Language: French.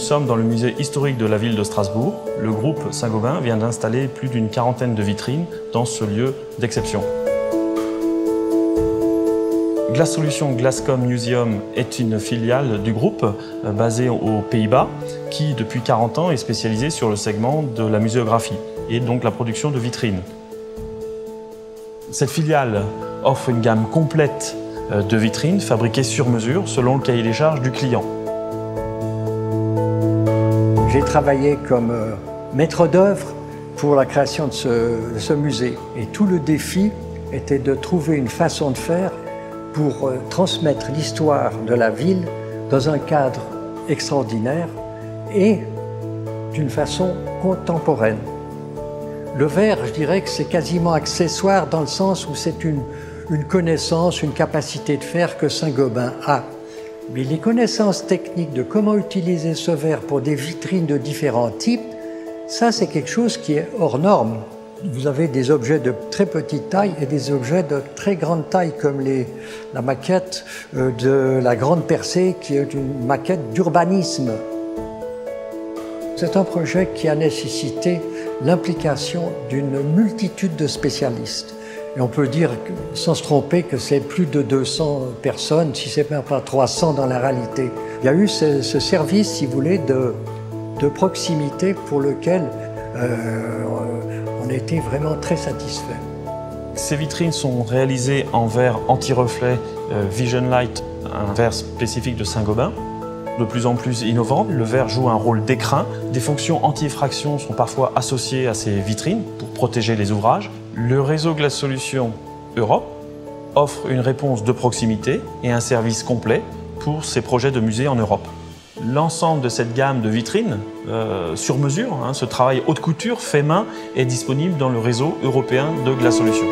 sommes dans le musée historique de la ville de Strasbourg. Le groupe Saint-Gobain vient d'installer plus d'une quarantaine de vitrines dans ce lieu d'exception. Glass Solutions Glascom Museum est une filiale du groupe basée aux Pays-Bas qui, depuis 40 ans, est spécialisée sur le segment de la muséographie et donc la production de vitrines. Cette filiale offre une gamme complète de vitrines fabriquées sur mesure selon le cahier des charges du client. J'ai travaillé comme maître d'œuvre pour la création de ce musée. Et tout le défi était de trouver une façon de faire pour transmettre l'histoire de la ville dans un cadre extraordinaire et d'une façon contemporaine. Le verre, je dirais que c'est quasiment accessoire dans le sens où c'est une connaissance, une capacité de faire que Saint-Gobain a. Mais les connaissances techniques de comment utiliser ce verre pour des vitrines de différents types, ça c'est quelque chose qui est hors norme. Vous avez des objets de très petite taille et des objets de très grande taille comme la maquette de la Grande Percée qui est une maquette d'urbanisme. C'est un projet qui a nécessité l'implication d'une multitude de spécialistes. Et on peut dire, sans se tromper, que c'est plus de 200 personnes, si ce n'est même pas 300 dans la réalité. Il y a eu ce service, si vous voulez, de proximité pour lequel on était vraiment très satisfaits. Ces vitrines sont réalisées en verre anti-reflet Vision Light, un verre spécifique de Saint-Gobain. De plus en plus innovant, le verre joue un rôle d'écrin. Des fonctions anti-effraction sont parfois associées à ces vitrines pour protéger les ouvrages. Le réseau Glass Solutions Europe offre une réponse de proximité et un service complet pour ces projets de musées en Europe. L'ensemble de cette gamme de vitrines sur mesure, ce travail haute couture fait main, est disponible dans le réseau européen de Glass Solutions.